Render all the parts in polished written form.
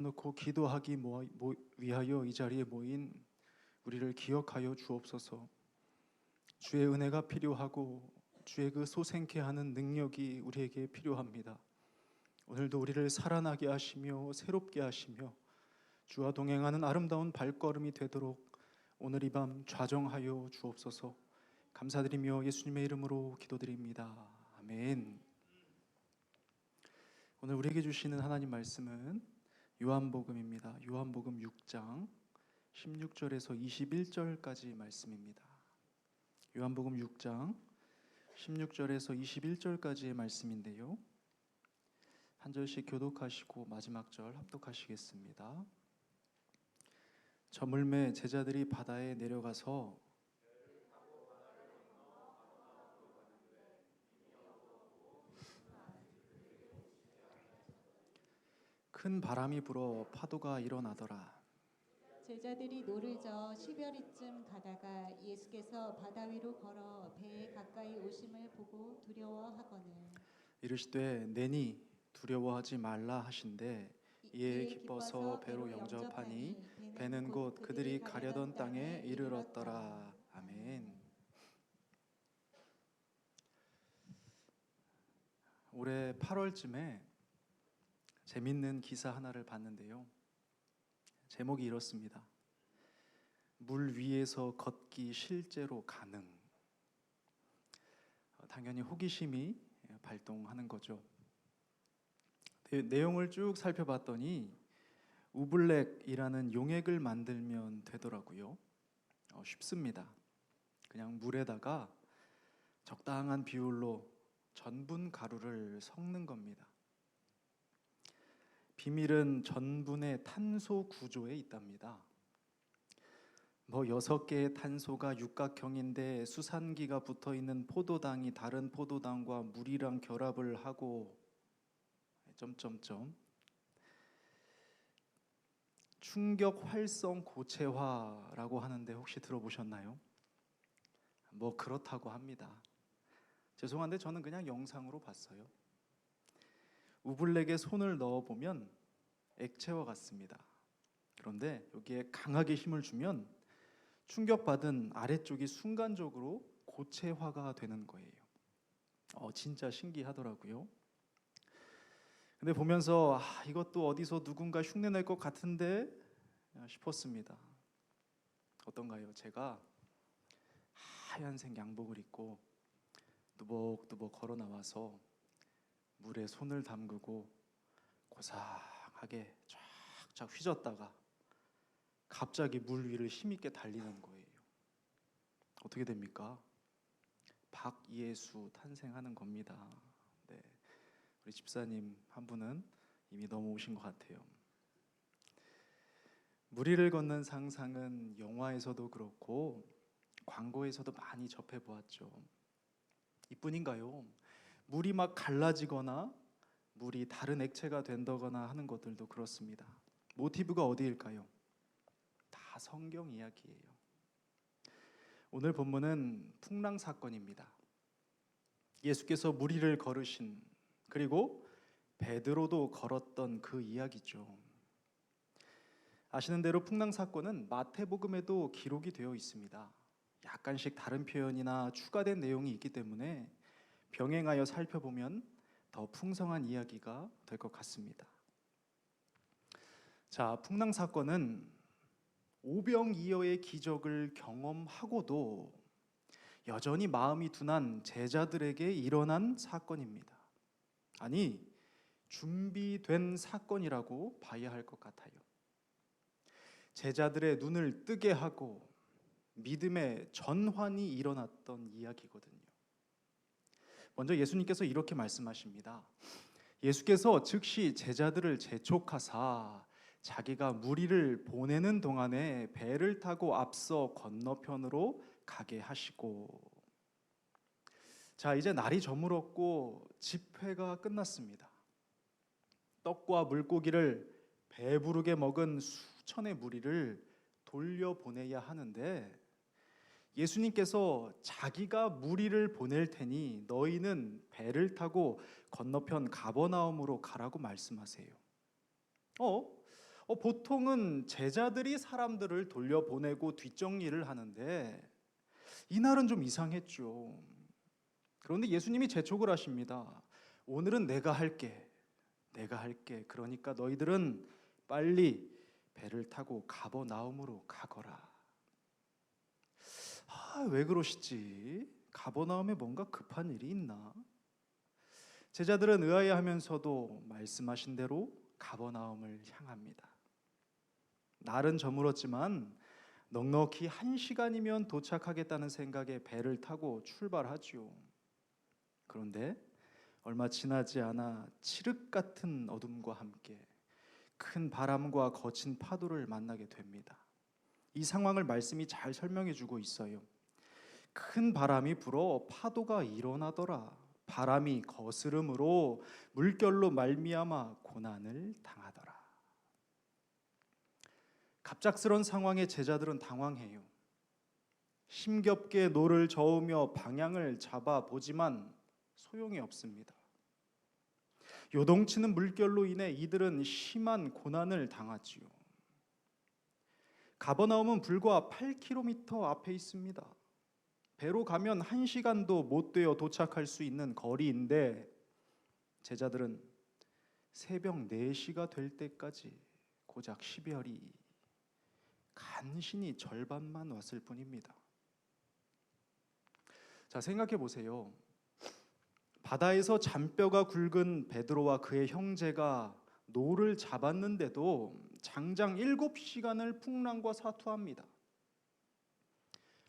놓고 기도하기 위하여 이 자리에 모인 우리를 기억하여 주옵소서. 주의 은혜가 필요하고 주의 그 소생케 하는 능력이 우리에게 필요합니다. 오늘도 우리를 살아나게 하시며 새롭게 하시며 주와 동행하는 아름다운 발걸음이 되도록 오늘 이 밤 좌정하여 주옵소서. 감사드리며 예수님의 이름으로 기도드립니다. 아멘. 오늘 우리에게 주시는 하나님 말씀은 요한복음입니다. 요한복음 6장 16절에서 21절까지 말씀입니다. 요한복음 6장 16절에서 21절까지의 말씀인데요, 한 절씩 교독하시고 마지막 절 합독하시겠습니다. 저물매 제자들이 바다에 내려가서 큰 바람이 불어 파도가 일어나더라. 제자들이 노를 저어 10여리쯤 가다가 예수께서 바다 위로 걸어 배에 가까이 오심을 보고 두려워하거늘 이르시되 내니 두려워하지 말라 하신대 이에 기뻐서 배로 영접하니 배는 곧 그들이 가려던 땅에 이르렀더라. 아멘. 올해 8월쯤에 재밌는 기사 하나를 봤는데요, 제목이 이렇습니다. 물 위에서 걷기 실제로 가능. 당연히 호기심이 발동하는 거죠. 내용을 쭉 살펴봤더니 우블랙이라는 용액을 만들면 되더라고요. 쉽습니다. 그냥 물에다가 적당한 비율로 전분 가루를 섞는 겁니다. 비밀은 전분의 탄소 구조에 있답니다. 6개의 탄소가 육각형인데 수산기가 붙어있는 포도당이 다른 포도당과 물이랑 결합을 하고 충격 활성 고체화라고 하는데 혹시 들어보셨나요? 그렇다고 합니다. 죄송한데 저는 그냥 영상으로 봤어요. 우블랙에 손을 넣어보면 액체와 같습니다. 그런데 여기에 강하게 힘을 주면 충격받은 아래쪽이 순간적으로 고체화가 되는 거예요. 진짜 신기하더라고요. 근데 보면서 이것도 어디서 누군가 흉내낼 것 같은데 싶었습니다. 어떤가요? 제가 하얀색 양복을 입고 누벅누벅 걸어 나와서 물에 손을 담그고 고상하게 쫙쫙 휘젓다가 갑자기 물 위를 힘있게 달리는 거예요. 어떻게 됩니까? 박예수 탄생하는 겁니다. 네, 우리 집사님 한 분은 이미 넘어오신 것 같아요. 물 위를 걷는 상상은 영화에서도 그렇고 광고에서도 많이 접해보았죠. 이뿐인가요? 물이 막 갈라지거나 물이 다른 액체가 된다거나 하는 것들도 그렇습니다. 모티브가 어디일까요? 다 성경 이야기예요. 오늘 본문은 풍랑 사건입니다. 예수께서 물 위를 걸으신, 그리고 베드로도 걸었던 그 이야기죠. 아시는 대로 풍랑 사건은 마태복음에도 기록이 되어 있습니다. 약간씩 다른 표현이나 추가된 내용이 있기 때문에 병행하여 살펴보면 더 풍성한 이야기가 될 것 같습니다. 자, 풍랑 사건은 오병이어의 기적을 경험하고도 여전히 마음이 둔한 제자들에게 일어난 사건입니다. 아니, 준비된 사건이라고 봐야 할 것 같아요. 제자들의 눈을 뜨게 하고 믿음의 전환이 일어났던 이야기거든요. 먼저 예수님께서 이렇게 말씀하십니다. 예수께서 즉시 제자들을 재촉하사 자기가 무리를 보내는 동안에 배를 타고 앞서 건너편으로 가게 하시고, 자, 이제 날이 저물었고 집회가 끝났습니다. 떡과 물고기를 배부르게 먹은 수천의 무리를 돌려보내야 하는데 예수님께서 자기가 무리를 보낼 테니 너희는 배를 타고 건너편 가버나움으로 가라고 말씀하세요. 보통은 제자들이 사람들을 돌려보내고 뒷정리를 하는데 이날은 좀 이상했죠. 그런데 예수님이 재촉을 하십니다. 오늘은 내가 할게. 내가 할게. 그러니까 너희들은 빨리 배를 타고 가버나움으로 가거라. 왜 그러시지? 가버나움에 뭔가 급한 일이 있나? 제자들은 의아해하면서도 말씀하신 대로 가버나움을 향합니다. 날은 저물었지만 넉넉히 1시간이면 도착하겠다는 생각에 배를 타고 출발하지요. 그런데 얼마 지나지 않아 칠흑 같은 어둠과 함께 큰 바람과 거친 파도를 만나게 됩니다. 이 상황을 말씀이 잘 설명해 주고 있어요. 큰 바람이 불어 파도가 일어나더라. 바람이 거스름으로 물결로 말미암아 고난을 당하더라. 갑작스런 상황에 제자들은 당황해요. 힘겹게 노를 저으며 방향을 잡아 보지만 소용이 없습니다. 요동치는 물결로 인해 이들은 심한 고난을 당하지요. 가버나움은 불과 8km 앞에 있습니다. 배로 가면 1시간도 못 되어 도착할 수 있는 거리인데 제자들은 새벽 4시가 될 때까지 고작 10여리 간신히 절반만 왔을 뿐입니다. 자, 생각해 보세요. 바다에서 잔뼈가 굵은 베드로와 그의 형제가 노를 잡았는데도 장장 7시간을 풍랑과 사투합니다.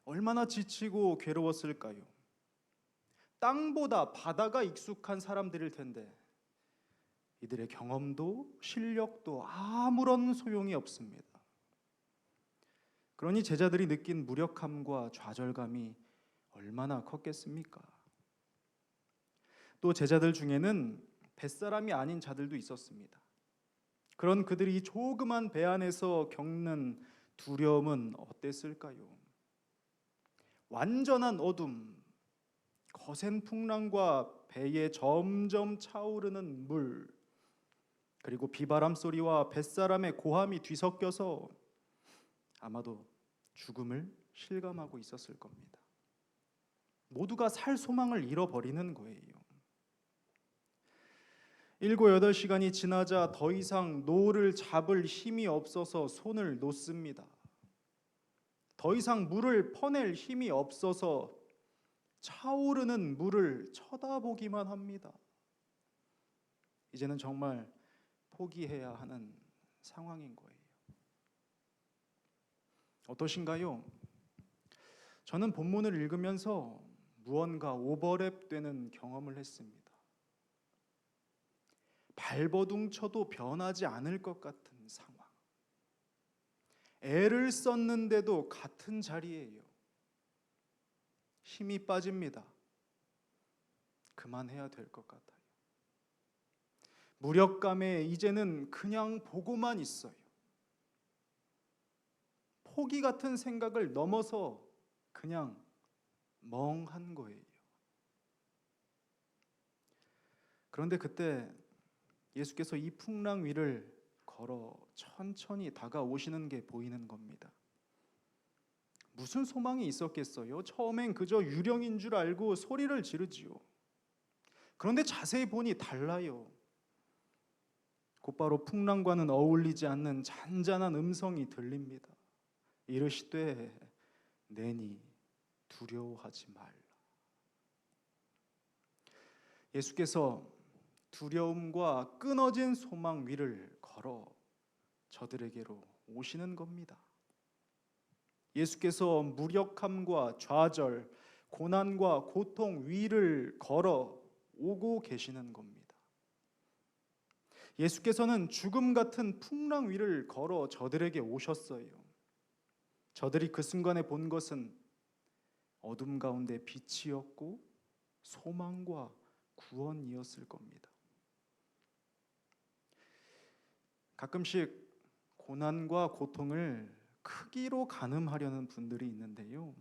얼마나 지치고 괴로웠을까요? 땅보다 바다가 익숙한 사람들일 텐데 이들의 경험도 실력도 아무런 소용이 없습니다. 그러니 제자들이 느낀 무력함과 좌절감이 얼마나 컸겠습니까? 또 제자들 중에는 뱃사람이 아닌 자들도 있었습니다. 그런 그들이 이 조그만 배 안에서 겪는 두려움은 어땠을까요? 완전한 어둠, 거센 풍랑과 배에 점점 차오르는 물, 그리고 비바람 소리와 뱃사람의 고함이 뒤섞여서 아마도 죽음을 실감하고 있었을 겁니다. 모두가 살 소망을 잃어버리는 거예요. 7, 8시간이 지나자 더 이상 노를 잡을 힘이 없어서 손을 놓습니다. 더 이상 물을 퍼낼 힘이 없어서 차오르는 물을 쳐다보기만 합니다. 이제는 정말 포기해야 하는 상황인 거예요. 어떠신가요? 저는 본문을 읽으면서 무언가 오버랩되는 경험을 했습니다. 발버둥 쳐도 변하지 않을 것 같은 상황. 애를 썼는데도 같은 자리예요. 힘이 빠집니다. 그만해야 될 것 같아요. 무력감에 이제는 그냥 보고만 있어요. 포기 같은 생각을 넘어서 그냥 멍한 거예요. 그런데 그때 예수께서 이 풍랑 위를 걸어 천천히 다가오시는 게 보이는 겁니다. 무슨 소망이 있었겠어요? 처음엔 그저 유령인 줄 알고 소리를 지르지요. 그런데 자세히 보니 달라요. 곧바로 풍랑과는 어울리지 않는 잔잔한 음성이 들립니다. 이르시되 내니 두려워하지 말라. 예수께서 두려움과 끊어진 소망 위를 걸어 저들에게로 오시는 겁니다. 예수께서 무력함과 좌절, 고난과 고통 위를 걸어 오고 계시는 겁니다. 예수께서는 죽음 같은 풍랑 위를 걸어 저들에게 오셨어요. 저들이 그 순간에 본 것은 어둠 가운데 빛이었고 소망과 구원이었을 겁니다. 가끔씩 고난과 고통을 크기로 가늠하려는 분들이 있는데요.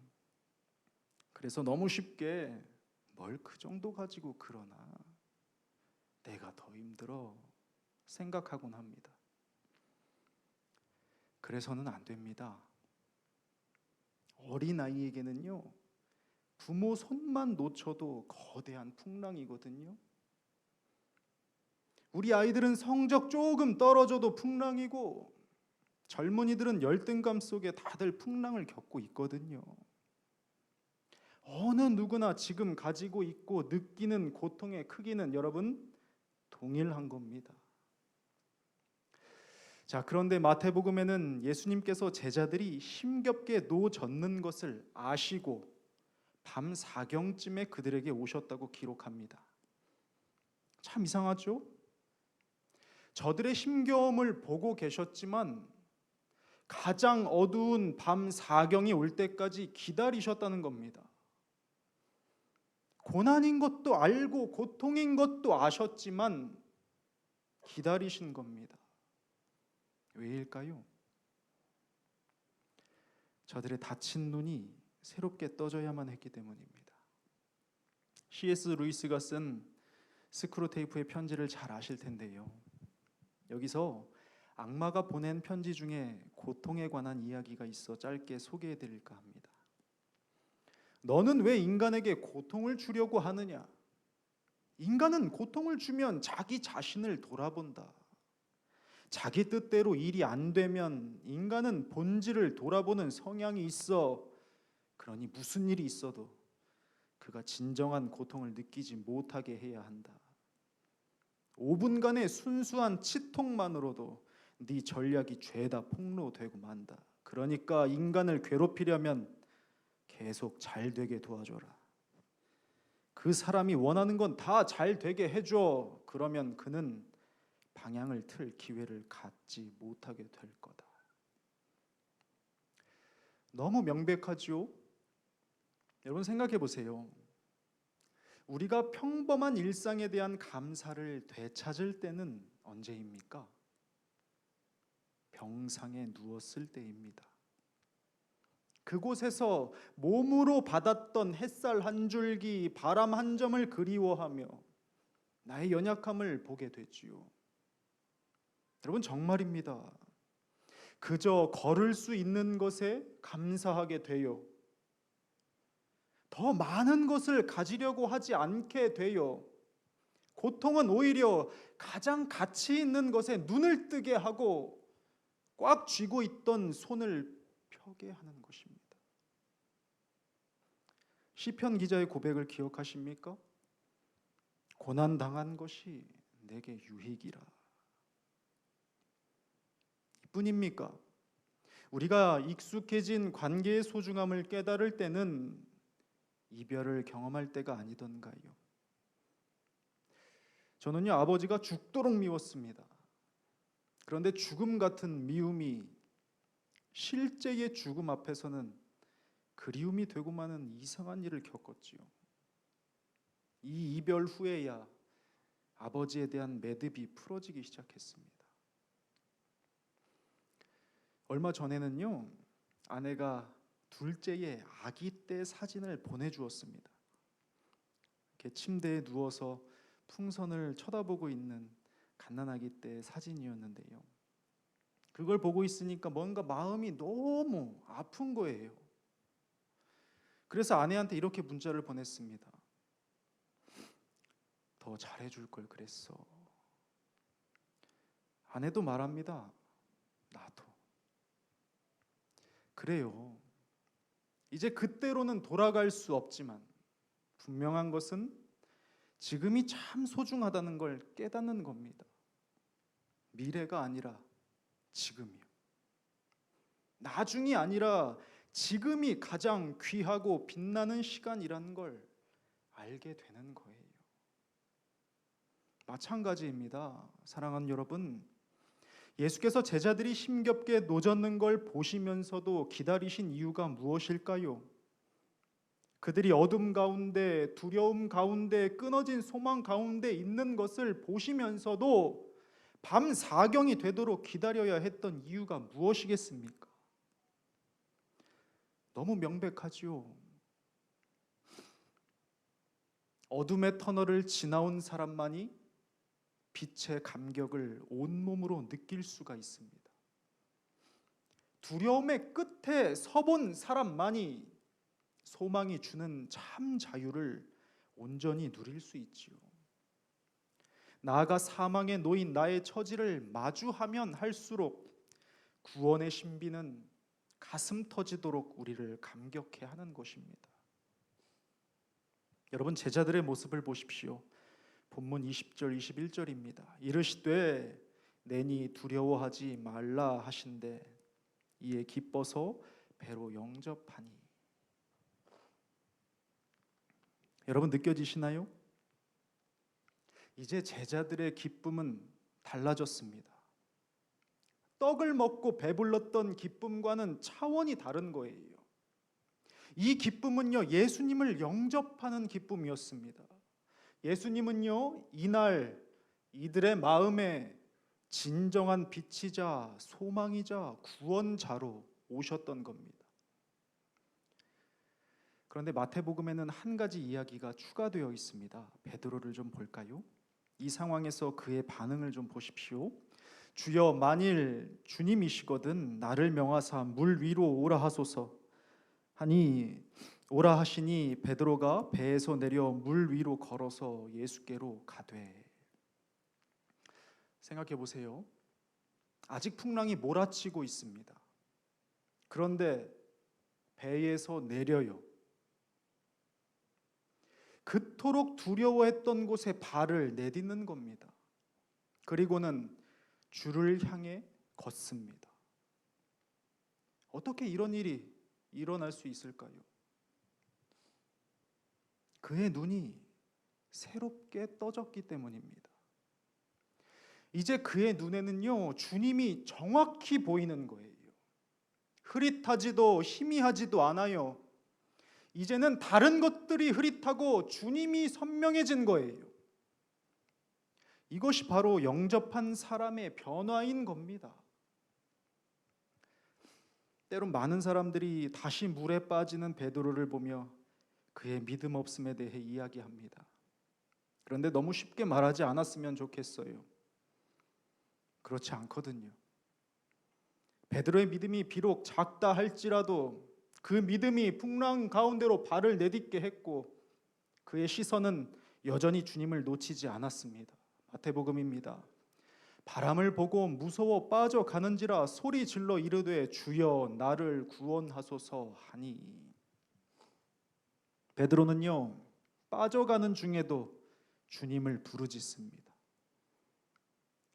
그래서 너무 쉽게 뭘 그 정도 가지고 그러나 내가 더 힘들어 생각하곤 합니다. 그래서는 안 됩니다. 어린아이에게는요, 부모 손만 놓쳐도 거대한 풍랑이거든요. 우리 아이들은 성적 조금 떨어져도 풍랑이고, 젊은이들은 열등감 속에 다들 풍랑을 겪고 있거든요. 어느 누구나 지금 가지고 있고 느끼는 고통의 크기는 여러분 동일한 겁니다. 자, 그런데 마태복음에는 예수님께서 제자들이 힘겹게 노젓는 것을 아시고 밤 4경쯤에 그들에게 오셨다고 기록합니다. 참 이상하죠? 저들의 힘겨움을 보고 계셨지만 가장 어두운 밤 4경이 올 때까지 기다리셨다는 겁니다. 고난인 것도 알고 고통인 것도 아셨지만 기다리신 겁니다. 왜일까요? 저들의 다친 눈이 새롭게 떠져야만 했기 때문입니다. C.S. 루이스가 쓴 스크루테이프의 편지를 잘 아실 텐데요. 여기서 악마가 보낸 편지 중에 고통에 관한 이야기가 있어 짧게 소개해 드릴까 합니다. 너는 왜 인간에게 고통을 주려고 하느냐? 인간은 고통을 주면 자기 자신을 돌아본다. 자기 뜻대로 일이 안 되면 인간은 본질을 돌아보는 성향이 있어. 그러니 무슨 일이 있어도 그가 진정한 고통을 느끼지 못하게 해야 한다. 5분간의 순수한 치통만으로도 네 전략이 죄다 폭로되고 만다. 그러니까 인간을 괴롭히려면 계속 잘 되게 도와줘라. 그 사람이 원하는 건 다 잘 되게 해줘. 그러면 그는 방향을 틀 기회를 갖지 못하게 될 거다. 너무 명백하죠? 여러분 생각해 보세요. 우리가 평범한 일상에 대한 감사를 되찾을 때는 언제입니까? 병상에 누웠을 때입니다. 그곳에서 몸으로 받았던 햇살 한 줄기, 바람 한 점을 그리워하며 나의 연약함을 보게 되지요. 여러분 정말입니다. 그저 걸을 수 있는 것에 감사하게 돼요. 더 많은 것을 가지려고 하지 않게 돼요. 고통은 오히려 가장 가치 있는 것에 눈을 뜨게 하고 꽉 쥐고 있던 손을 펴게 하는 것입니다. 시편 기자의 고백을 기억하십니까? 고난 당한 것이 내게 유익이라. 이뿐입니까? 우리가 익숙해진 관계의 소중함을 깨달을 때는 이별을 경험할 때가 아니던가요? 저는요, 아버지가 죽도록 미웠습니다. 그런데 죽음 같은 미움이 실제의 죽음 앞에서는 그리움이 되고 마는 이상한 일을 겪었지요. 이 이별 후에야 아버지에 대한 매듭이 풀어지기 시작했습니다. 얼마 전에는요, 아내가 둘째의 아기 때 사진을 보내주었습니다. 이렇게 침대에 누워서 풍선을 쳐다보고 있는 갓난아기 때 사진이었는데요. 그걸 보고 있으니까 뭔가 마음이 너무 아픈 거예요. 그래서 아내한테 이렇게 문자를 보냈습니다. 더 잘해줄 걸 그랬어. 아내도 말합니다. 나도. 그래요. 이제 그때로는 돌아갈 수 없지만 분명한 것은 지금이 참 소중하다는 걸 깨닫는 겁니다. 미래가 아니라 지금이요. 나중이 아니라 지금이 가장 귀하고 빛나는 시간이라는 걸 알게 되는 거예요. 마찬가지입니다. 사랑하는 여러분, 예수께서 제자들이 힘겹게 노젓는 걸 보시면서도 기다리신 이유가 무엇일까요? 그들이 어둠 가운데, 두려움 가운데, 끊어진 소망 가운데 있는 것을 보시면서도 밤 4경이 되도록 기다려야 했던 이유가 무엇이겠습니까? 너무 명백하지요. 어둠의 터널을 지나온 사람만이 빛의 감격을 온몸으로 느낄 수가 있습니다. 두려움의 끝에 서본 사람만이 소망이 주는 참 자유를 온전히 누릴 수 있지요. 나아가 사망에 놓인 나의 처지를 마주하면 할수록 구원의 신비는 가슴 터지도록 우리를 감격해 하는 것입니다. 여러분, 제자들의 모습을 보십시오. 본문 20절 21절입니다. 이르시되 내니 두려워하지 말라 하신대 이에 기뻐서 배로 영접하니. 여러분, 느껴지시나요? 이제 제자들의 기쁨은 달라졌습니다. 떡을 먹고 배불렀던 기쁨과는 차원이 다른 거예요. 이 기쁨은요, 예수님을 영접하는 기쁨이었습니다. 예수님은요, 이날 이들의 마음에 진정한 빛이자 소망이자 구원자로 오셨던 겁니다. 그런데 마태복음에는 한 가지 이야기가 추가되어 있습니다. 베드로를 좀 볼까요? 이 상황에서 그의 반응을 좀 보십시오. 주여, 만일 주님이시거든 나를 명하사 물 위로 오라 하소서 하니 오라 하시니 베드로가 배에서 내려 물 위로 걸어서 예수께로 가되. 생각해 보세요. 아직 풍랑이 몰아치고 있습니다. 그런데 배에서 내려요. 그토록 두려워했던 곳에 발을 내딛는 겁니다. 그리고는 주를 향해 걷습니다. 어떻게 이런 일이 일어날 수 있을까요? 그의 눈이 새롭게 떠졌기 때문입니다. 이제 그의 눈에는요, 주님이 정확히 보이는 거예요. 흐릿하지도 희미하지도 않아요. 이제는 다른 것들이 흐릿하고 주님이 선명해진 거예요. 이것이 바로 영접한 사람의 변화인 겁니다. 때론 많은 사람들이 다시 물에 빠지는 베드로를 보며 그의 믿음 없음에 대해 이야기합니다. 그런데 너무 쉽게 말하지 않았으면 좋겠어요. 그렇지 않거든요. 베드로의 믿음이 비록 작다 할지라도 그 믿음이 풍랑 가운데로 발을 내딛게 했고 그의 시선은 여전히 주님을 놓치지 않았습니다. 마태복음입니다. 바람을 보고 무서워 빠져가는지라 소리 질러 이르되 주여 나를 구원하소서 하니. 베드로는요, 빠져가는 중에도 주님을 부르짖습니다.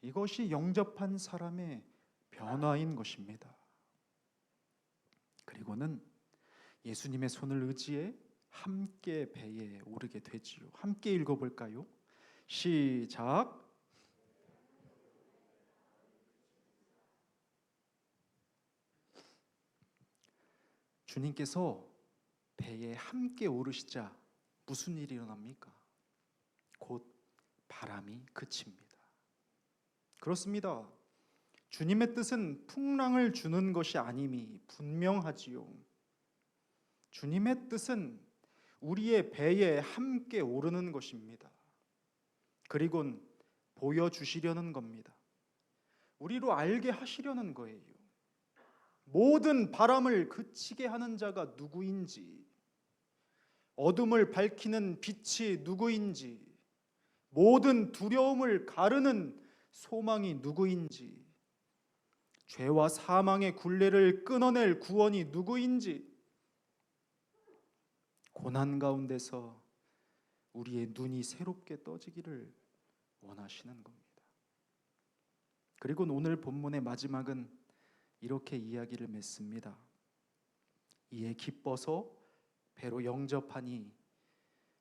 이것이 영접한 사람의 변화인 것입니다. 그리고는 예수님의 손을 의지해 함께 배에 오르게 되지요. 함께 읽어볼까요? 시작. 주님께서 배에 함께 오르시자 무슨 일이 일어납니까? 곧 바람이 그칩니다. 그렇습니다. 주님의 뜻은 풍랑을 주는 것이 아님이 분명하지요. 주님의 뜻은 우리의 배에 함께 오르는 것입니다. 그리고는 보여주시려는 겁니다. 우리로 알게 하시려는 거예요. 모든 바람을 그치게 하는 자가 누구인지, 어둠을 밝히는 빛이 누구인지, 모든 두려움을 가르는 소망이 누구인지, 죄와 사망의 굴레를 끊어낼 구원이 누구인지, 고난 가운데서 우리의 눈이 새롭게 떠지기를 원하시는 겁니다. 그리고 오늘 본문의 마지막은 이렇게 이야기를 맺습니다. 이에 기뻐서 배로 영접하니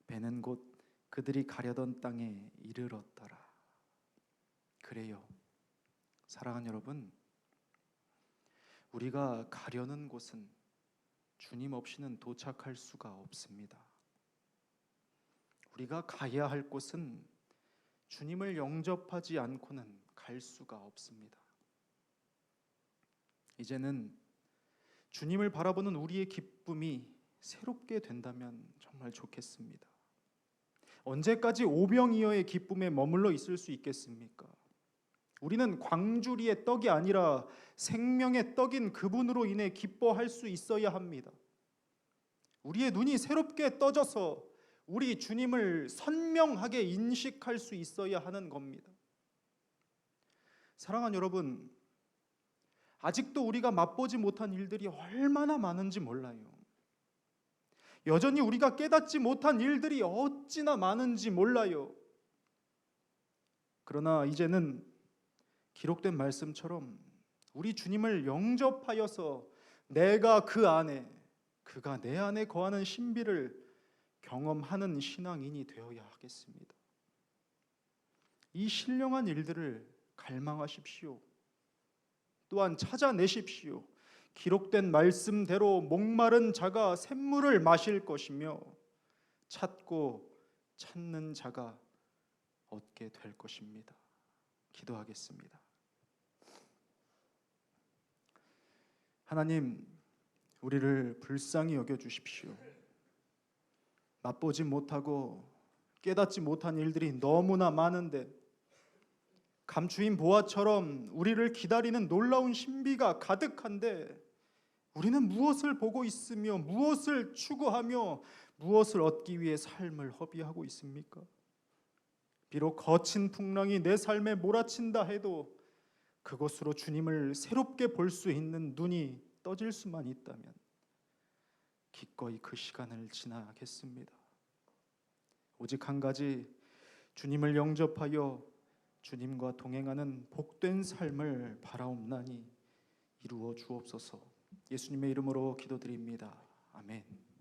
배는 곧 그들이 가려던 땅에 이르렀더라. 그래요, 사랑하는 여러분, 우리가 가려는 곳은 주님 없이는 도착할 수가 없습니다. 우리가 가야 할 곳은 주님을 영접하지 않고는 갈 수가 없습니다. 이제는 주님을 바라보는 우리의 기쁨이 새롭게 된다면 정말 좋겠습니다. 언제까지 오병이어의 기쁨에 머물러 있을 수 있겠습니까? 우리는 광주리의 떡이 아니라 생명의 떡인 그분으로 인해 기뻐할 수 있어야 합니다. 우리의 눈이 새롭게 떠져서 우리 주님을 선명하게 인식할 수 있어야 하는 겁니다. 사랑하는 여러분, 아직도 우리가 맛보지 못한 일들이 얼마나 많은지 몰라요. 여전히 우리가 깨닫지 못한 일들이 어찌나 많은지 몰라요. 그러나 이제는 기록된 말씀처럼 우리 주님을 영접하여서 내가 그 안에, 그가 내 안에 거하는 신비를 경험하는 신앙인이 되어야 하겠습니다. 이 신령한 일들을 갈망하십시오. 또한 찾아내십시오. 기록된 말씀대로 목마른 자가 샘물을 마실 것이며 찾고 찾는 자가 얻게 될 것입니다. 기도하겠습니다. 하나님, 우리를 불쌍히 여겨 주십시오. 맛보지 못하고 깨닫지 못한 일들이 너무나 많은데 감추인 보화처럼 우리를 기다리는 놀라운 신비가 가득한데 우리는 무엇을 보고 있으며 무엇을 추구하며 무엇을 얻기 위해 삶을 허비하고 있습니까? 비록 거친 풍랑이 내 삶에 몰아친다 해도 그것으로 주님을 새롭게 볼 수 있는 눈이 떠질 수만 있다면 기꺼이 그 시간을 지나겠습니다. 오직 한 가지, 주님을 영접하여 주님과 동행하는 복된 삶을 바라옵나니 이루어 주옵소서. 예수님의 이름으로 기도드립니다. 아멘.